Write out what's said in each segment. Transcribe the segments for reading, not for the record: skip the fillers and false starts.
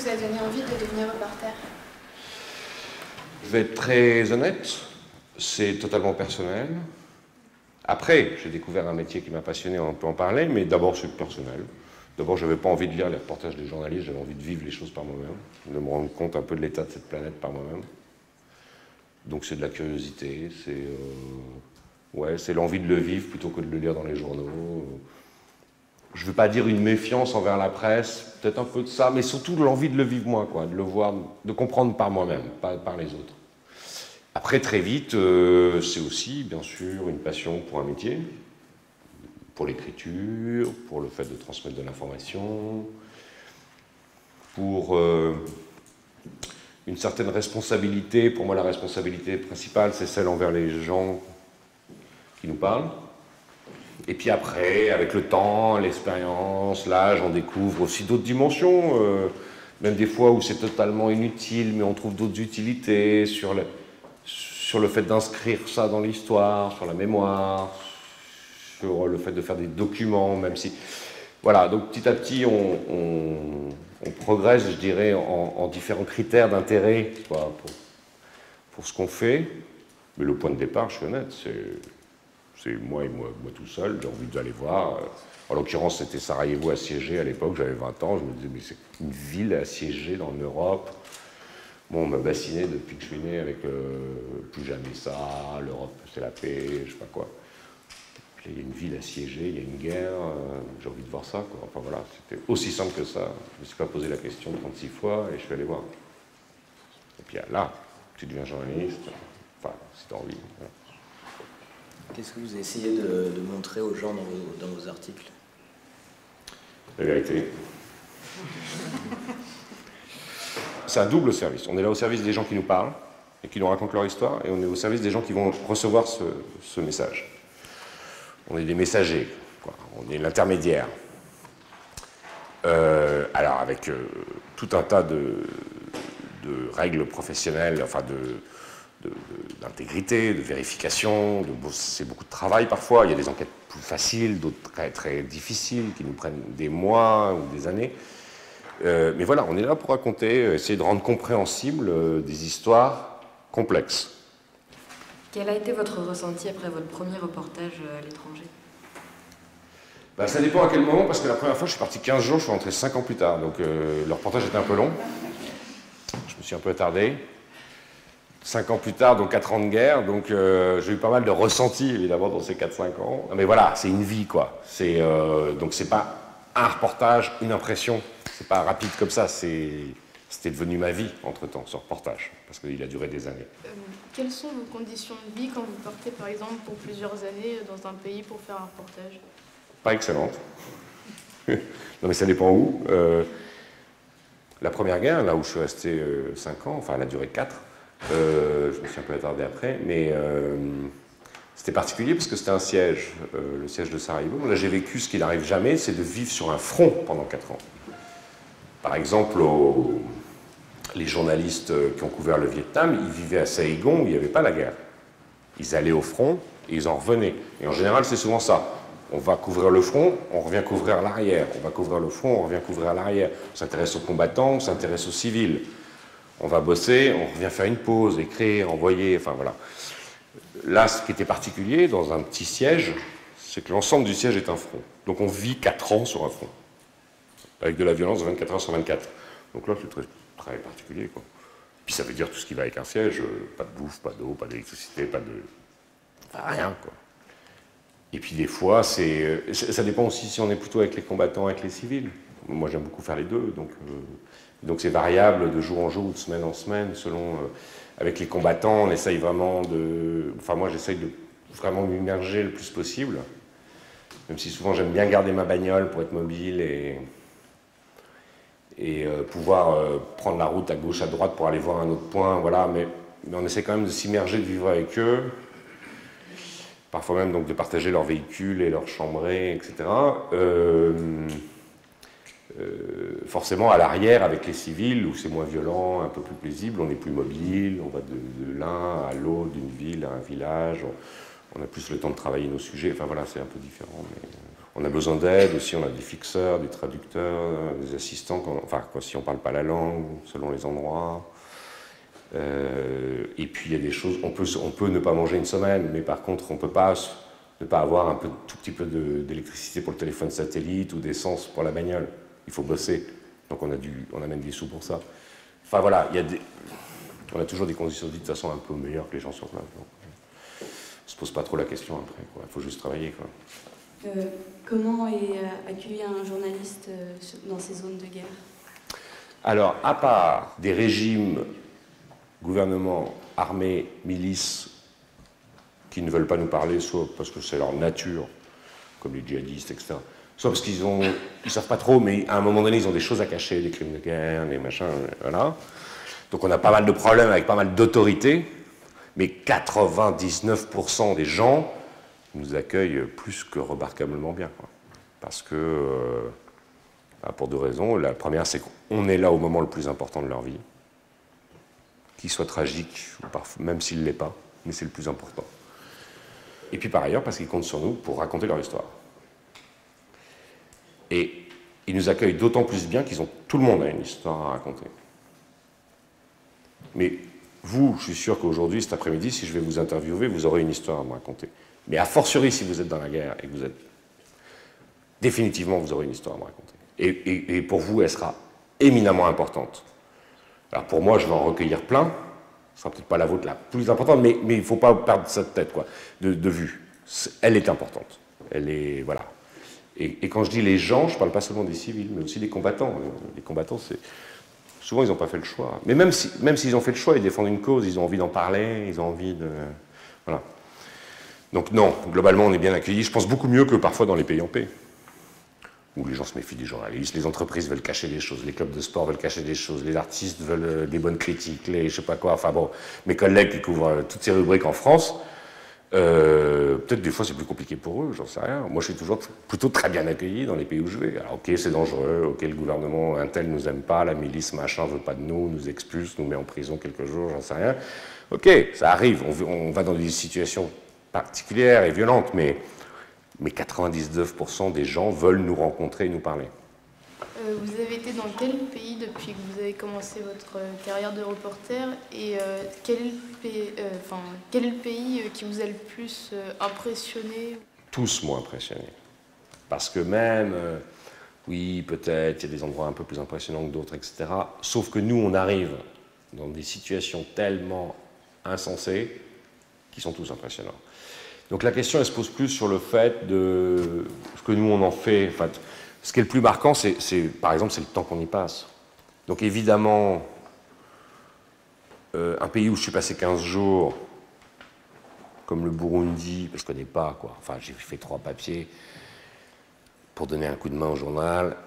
vous a donné envie de devenir reporter? Je vais être très honnête, c'est totalement personnel. Après, j'ai découvert un métier qui m'a passionné, on peut en parler, mais d'abord c'est personnel. D'abord, je n'avais pas envie de lire les reportages des journalistes, j'avais envie de vivre les choses par moi-même, de me rendre compte un peu de l'état de cette planète par moi-même. Donc c'est de la curiosité, c'est l'envie de le vivre plutôt que de le lire dans les journaux. Je ne veux pas dire une méfiance envers la presse, peut-être un peu de ça, mais surtout de l'envie de le vivre moi, quoi, de le voir, de comprendre par moi-même, pas par les autres. Après, très vite, c'est aussi, bien sûr, une passion pour un métier, pour l'écriture, pour le fait de transmettre de l'information, pour une certaine responsabilité. Pour moi, la responsabilité principale, c'est celle envers les gens qui nous parlent. Et puis après, avec le temps, l'expérience, l'âge, on découvre aussi d'autres dimensions, même des fois où c'est totalement inutile, mais on trouve d'autres utilités sur le fait d'inscrire ça dans l'histoire, sur la mémoire, sur le fait de faire des documents, même si... Voilà, donc petit à petit, on progresse, je dirais, en différents critères d'intérêt pour ce qu'on fait. Mais le point de départ, je suis honnête, c'est moi et moi tout seul, j'ai envie d'aller voir. En l'occurrence, c'était Sarajevo assiégé à l'époque, j'avais 20 ans, je me disais, mais c'est une ville assiégée dans l'Europe. Bon, on m'a bassiné depuis que je suis né avec plus jamais ça, l'Europe c'est la paix, je sais pas quoi. Il y a une ville assiégée, il y a une guerre, j'ai envie de voir ça, quoi. Enfin voilà, c'était aussi simple que ça. Je ne me suis pas posé la question 36 fois et je suis allé voir. Et puis là, tu deviens journaliste, enfin, si tu as envie. Voilà. Qu'est-ce que vous essayez de montrer aux gens dans vos articles? La vérité. C'est un double service. On est là au service des gens qui nous parlent et qui nous racontent leur histoire, et on est au service des gens qui vont recevoir ce message. On est des messagers, quoi. On est l'intermédiaire. Alors avec tout un tas de règles professionnelles, enfin d'intégrité, de vérification, c'est beaucoup de travail parfois. Il y a des enquêtes plus faciles, d'autres très, très difficiles, qui nous prennent des mois ou des années. Mais voilà, on est là pour raconter, essayer de rendre compréhensibles des histoires complexes. Quel a été votre ressenti après votre premier reportage à l'étranger? Ben, ça dépend à quel moment, parce que la première fois, je suis parti 15 jours, je suis rentré 5 ans plus tard. Donc le reportage était un peu long. Je me suis un peu attardé. 5 ans plus tard, donc 4 ans de guerre, donc j'ai eu pas mal de ressentis, évidemment, dans ces 4-5 ans. Mais voilà, c'est une vie, quoi. Donc c'est pas un reportage, une impression. C'est pas rapide comme ça, c'était devenu ma vie, entre-temps, ce reportage, parce qu'il a duré des années. Quelles sont vos conditions de vie quand vous partez, par exemple, pour plusieurs années dans un pays pour faire un reportage? Pas excellente. Non, mais ça dépend où. La première guerre, là où je suis resté 5 ans, enfin, elle a duré 4. Je me suis un peu attardé après, mais c'était particulier parce que c'était un siège, le siège de Sarajevo. Là, j'ai vécu ce qui n'arrive jamais, c'est de vivre sur un front pendant 4 ans. Par exemple, les journalistes qui ont couvert le Vietnam, ils vivaient à Saigon où il n'y avait pas la guerre. Ils allaient au front et ils en revenaient. Et en général, c'est souvent ça. On va couvrir le front, on revient couvrir l'arrière. On va couvrir le front, on revient couvrir l'arrière. On s'intéresse aux combattants, on s'intéresse aux civils. On va bosser, on revient faire une pause, écrire, envoyer, enfin voilà. Là, ce qui était particulier dans un petit siège, c'est que l'ensemble du siège est un front. Donc on vit 4 ans sur un front, avec de la violence 24 heures sur 24. Donc là, c'est très, très particulier, quoi. Puis ça veut dire tout ce qui va avec un siège, pas de bouffe, pas d'eau, pas d'électricité, pas de... Enfin, rien, quoi. Et puis des fois, ça dépend aussi si on est plutôt avec les combattants, avec les civils. Moi, j'aime beaucoup faire les deux, donc c'est variable de jour en jour ou de semaine en semaine, selon... avec les combattants, on essaye vraiment de... Enfin, moi, j'essaye de vraiment m'immerger le plus possible, même si souvent j'aime bien garder ma bagnole pour être mobile et pouvoir prendre la route à gauche, à droite pour aller voir un autre point, voilà, mais on essaie quand même de s'immerger, de vivre avec eux, parfois même donc de partager leurs véhicules et leurs chambrées, etc. Forcément à l'arrière avec les civils où c'est moins violent, un peu plus paisible, on est plus mobile, on va de l'un à l'autre, d'une ville à un village, on a plus le temps de travailler nos sujets, enfin voilà, c'est un peu différent, mais On a besoin d'aide aussi, on a des fixeurs, des traducteurs, des assistants, si on ne parle pas la langue, selon les endroits. Et puis il y a des choses, on peut ne pas manger une semaine, mais par contre on ne peut pas ne pas avoir tout petit peu d'électricité pour le téléphone satellite ou d'essence pour la bagnole. Il faut bosser, donc on amène des sous pour ça. Enfin voilà, on a toujours des conditions de vie de toute façon un peu meilleures que les gens sur place. Donc, on ne se pose pas trop la question après, quoi. Il faut juste travailler, quoi. Comment est accueilli un journaliste dans ces zones de guerre? Alors, à part des régimes, gouvernements, armées, milices, qui ne veulent pas nous parler, soit parce que c'est leur nature, comme les djihadistes, etc., soit parce qu'ils savent pas trop, mais à un moment donné, ils ont des choses à cacher, des crimes de guerre, des machins, voilà. Donc on a pas mal de problèmes avec pas mal d'autorités, mais 99% des gens nous accueillent plus que remarquablement bien, quoi. Parce que, pour deux raisons. La première, c'est qu'on est là au moment le plus important de leur vie, qu'il soit tragique, même s'il ne l'est pas, mais c'est le plus important. Et puis par ailleurs, parce qu'ils comptent sur nous pour raconter leur histoire. Et ils nous accueillent d'autant plus bien tout le monde a une histoire à raconter. Mais vous, je suis sûr qu'aujourd'hui, cet après-midi, si je vais vous interviewer, vous aurez une histoire à me raconter. Mais a fortiori, si vous êtes dans la guerre et que vous êtes... Définitivement, vous aurez une histoire à me raconter. Et pour vous, elle sera éminemment importante. Alors pour moi, je vais en recueillir plein. Ce sera peut-être pas la vôtre la plus importante, mais il ne faut pas perdre ça de tête, quoi, de vue. Elle est importante. Elle est... Voilà. Et quand je dis les gens, je ne parle pas seulement des civils, mais aussi des combattants. Les combattants, c'est... Souvent, ils n'ont pas fait le choix. Mais même s'ils ont fait le choix, ils défendent une cause, ils ont envie d'en parler, ils ont envie de... Voilà. Donc non, globalement, on est bien accueillis. Je pense beaucoup mieux que parfois dans les pays en paix, où les gens se méfient des journalistes, les entreprises veulent cacher des choses, les clubs de sport veulent cacher des choses, les artistes veulent des bonnes critiques, je sais pas quoi. Enfin bon, mes collègues qui couvrent toutes ces rubriques en France, peut-être des fois c'est plus compliqué pour eux, j'en sais rien. Moi je suis toujours plutôt très bien accueilli dans les pays où je vais. Alors ok, c'est dangereux, ok, le gouvernement un tel nous aime pas, la milice machin veut pas de nous expulse, nous met en prison quelques jours, j'en sais rien. Ok, ça arrive, on va dans des situations particulières et violentes, mais 99% des gens veulent nous rencontrer et nous parler. Vous avez été dans quel pays depuis que vous avez commencé votre carrière de reporter et quel est le pays qui vous a le plus impressionné? Tous m'ont impressionné. Parce que même, oui, peut-être, il y a des endroits un peu plus impressionnants que d'autres, etc. Sauf que nous, on arrive dans des situations tellement insensées qui sont tous impressionnants. Donc la question, elle se pose plus sur le fait de ce que nous, on en fait. En fait, ce qui est le plus marquant, par exemple, c'est le temps qu'on y passe. Donc évidemment, un pays où je suis passé 15 jours, comme le Burundi, parce que je ne connais pas, quoi. Enfin, j'ai fait 3 papiers pour donner un coup de main au journal.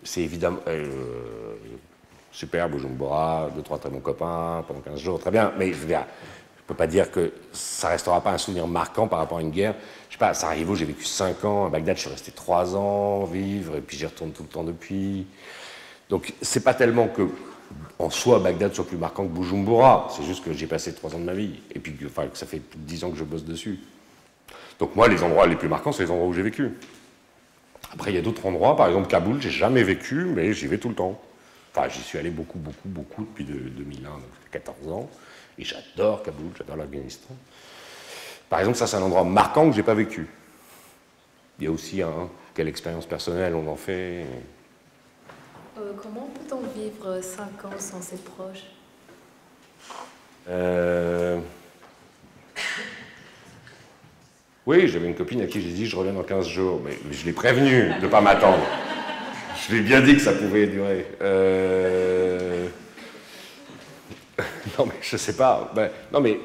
C'est évidemment... super, Bujumbura, 2-3 très bons copains, pendant 15 jours, très bien, mais je veux dire... Je ne peux pas dire que ça ne restera pas un souvenir marquant par rapport à une guerre. Je sais pas, à Sarajevo, j'ai vécu 5 ans, à Bagdad, je suis resté 3 ans vivre, et puis j'y retourne tout le temps depuis. Donc, c'est pas tellement que, en soi, Bagdad soit plus marquant que Bujumbura, c'est juste que j'ai passé 3 ans de ma vie, et puis que ça fait plus de 10 ans que je bosse dessus. Donc moi, les endroits les plus marquants, c'est les endroits où j'ai vécu. Après, il y a d'autres endroits, par exemple Kaboul, j'ai jamais vécu, mais j'y vais tout le temps. Enfin, j'y suis allé beaucoup depuis 2001, donc 14 ans. Et j'adore Kaboul, j'adore l'Afghanistan. Par exemple, ça c'est un endroit marquant que je n'ai pas vécu. Il y a aussi quelle expérience personnelle on en fait. Comment peut-on vivre 5 ans sans ses proches? Oui, j'avais une copine à qui j'ai dit je reviens dans 15 jours, mais je l'ai prévenu de ne pas m'attendre. Je lui ai bien dit que ça pouvait durer. Non, mais je sais pas. Non, mais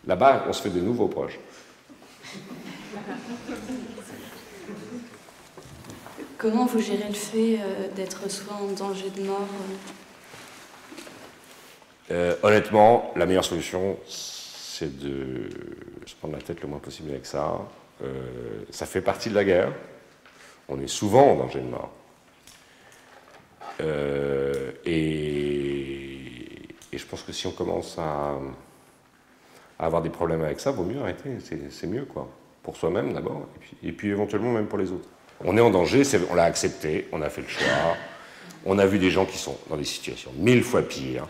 là-bas, on se fait de nouveaux proches. Comment vous gérez le fait d'être soit en danger de mort Honnêtement, la meilleure solution, c'est de se prendre la tête le moins possible avec ça. Ça fait partie de la guerre. On est souvent en danger de mort. Et je pense que si on commence à avoir des problèmes avec ça, vaut mieux arrêter, c'est mieux, quoi. pour soi-même d'abord, et puis éventuellement même pour les autres. On est en danger, on l'a accepté, on a fait le choix, on a vu des gens qui sont dans des situations 1000 fois pires,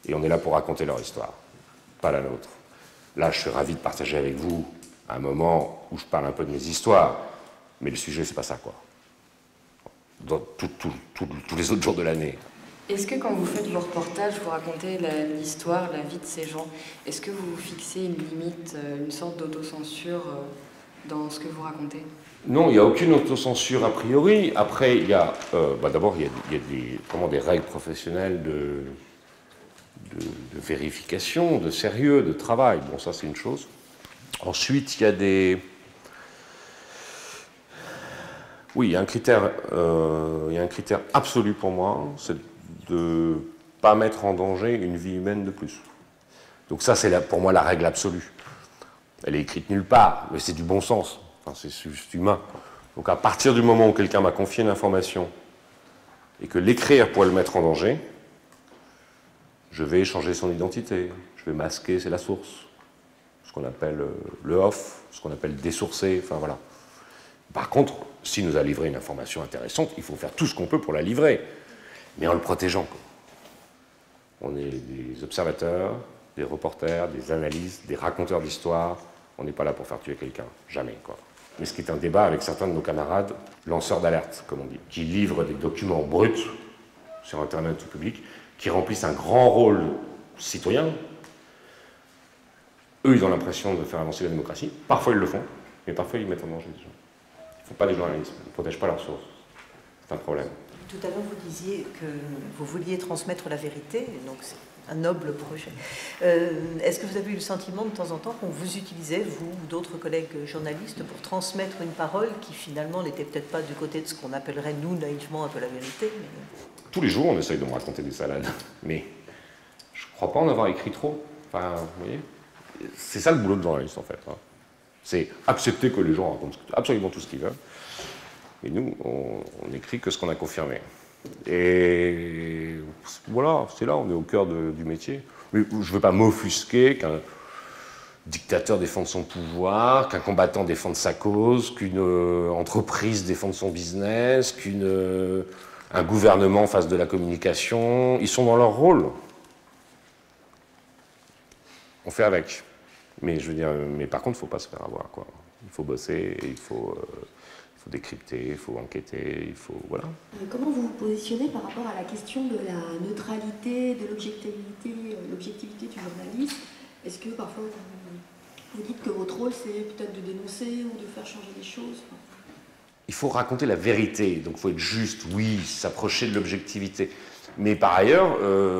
et on est là pour raconter leur histoire, pas la nôtre. Là, je suis ravi de partager avec vous un moment où je parle un peu de mes histoires, mais le sujet, c'est pas ça, quoi. Dans tous les autres jours de l'année. Est-ce que quand vous faites vos reportages, vous racontez l'histoire, la vie de ces gens, est-ce que vous fixez une limite, une sorte d'autocensure dans ce que vous racontez? Non, il n'y a aucune autocensure a priori. Après, il y a d'abord il y a des règles professionnelles de vérification, de sérieux, de travail. Bon, ça c'est une chose. Ensuite, il y a il y a un critère absolu pour moi, c'est de ne pas mettre en danger une vie humaine de plus. Donc ça, c'est pour moi la règle absolue. Elle est écrite nulle part, mais c'est du bon sens. Enfin, c'est juste humain. Donc à partir du moment où quelqu'un m'a confié une information et que l'écrire pourrait le mettre en danger, je vais changer son identité, je vais masquer, c'est la source. Ce qu'on appelle le off, ce qu'on appelle désourcer, enfin voilà. Par contre, s'il nous a livré une information intéressante, il faut faire tout ce qu'on peut pour la livrer, mais en le protégeant. On est des observateurs, des reporters, des analystes, des raconteurs d'histoire. On n'est pas là pour faire tuer quelqu'un, jamais, quoi. Mais ce qui est un débat avec certains de nos camarades, lanceurs d'alerte, comme on dit, qui livrent des documents bruts sur Internet ou public, qui remplissent un grand rôle citoyen. Eux, ils ont l'impression de faire avancer la démocratie. Parfois, ils le font, mais parfois, ils mettent en danger des gens. Ils ne font pas des journalistes, ils ne protègent pas leurs sources. C'est un problème. Tout à l'heure, vous disiez que vous vouliez transmettre la vérité, donc c'est un noble projet. Est-ce que vous avez eu le sentiment de temps en temps qu'on vous utilisait, vous ou d'autres collègues journalistes, pour transmettre une parole qui finalement n'était peut-être pas du côté de ce qu'on appellerait, nous, naïvement, un peu la vérité, mais... Tous les jours, on essaye de me raconter des salades, mais je ne crois pas en avoir écrit trop. Enfin, vous voyez, c'est ça le boulot de journaliste, en fait. Hein. C'est accepter que les gens racontent absolument tout ce qu'ils veulent. Et nous, on écrit que ce qu'on a confirmé. Et voilà, c'est là, on est au cœur du métier. Mais je ne veux pas m'offusquer qu'un dictateur défende son pouvoir, qu'un combattant défende sa cause, qu'une entreprise défende son business, qu'un gouvernement fasse de la communication. Ils sont dans leur rôle. On fait avec. Mais je veux dire, mais par contre, il ne faut pas se faire avoir, quoi. Il faut bosser, et il faut décrypter, il faut enquêter, il faut... Voilà. Comment vous vous positionnez par rapport à la question de la neutralité, de l'objectivité du journaliste? Est-ce que parfois vous dites que votre rôle c'est peut-être de dénoncer ou de faire changer les choses? Il faut raconter la vérité, donc il faut être juste, oui, s'approcher de l'objectivité. Mais par ailleurs,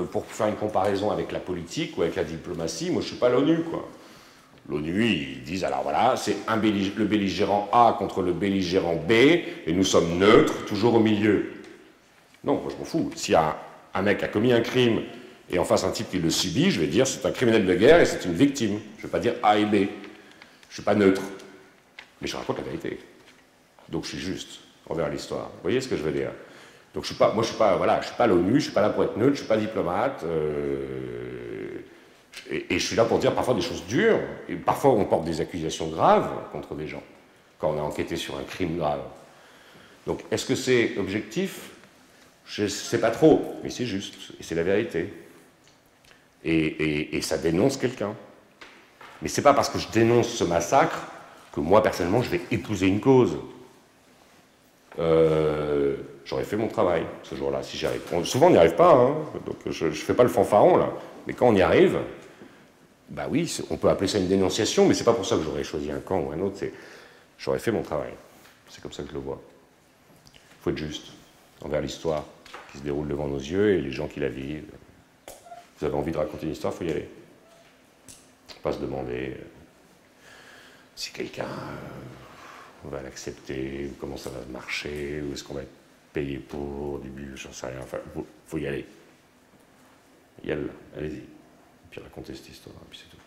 pour faire une comparaison avec la politique ou avec la diplomatie, moi je ne suis pas l'ONU, quoi. L'ONU, ils disent, alors voilà, c'est le belligérant A contre le belligérant B, et nous sommes neutres, toujours au milieu. Non, moi je m'en fous. S'il y a un mec qui a commis un crime, et en face un type qui le subit, je vais dire, c'est un criminel de guerre et c'est une victime. Je ne vais pas dire A et B. Je ne suis pas neutre. Mais je raconte la vérité. Donc je suis juste envers l'histoire. Vous voyez ce que je veux dire? Donc je ne suis pas l'ONU, je ne suis pas là pour être neutre, je ne suis pas diplomate. Et je suis là pour dire parfois des choses dures, et parfois on porte des accusations graves contre des gens, quand on a enquêté sur un crime grave. Donc est-ce que c'est objectif? Je ne sais pas trop, mais c'est juste, et c'est la vérité. Et ça dénonce quelqu'un. Mais c'est pas parce que je dénonce ce massacre que moi, personnellement, je vais épouser une cause. J'aurais fait mon travail ce jour-là, si j'y arrive. Souvent, on n'y arrive pas, hein, donc je ne fais pas le fanfaron, là. Mais quand on y arrive, bah oui, on peut appeler ça une dénonciation, mais c'est pas pour ça que j'aurais choisi un camp ou un autre, j'aurais fait mon travail. C'est comme ça que je le vois. Il faut être juste envers l'histoire qui se déroule devant nos yeux et les gens qui la vivent. Vous avez envie de raconter une histoire, il faut y aller. Pas se demander si quelqu'un va l'accepter, ou comment ça va marcher, ou est-ce qu'on va être payé pour, au début, j'en sais rien. Enfin, faut y aller. Allez-y. Et puis raconter cette histoire, et puis c'est tout.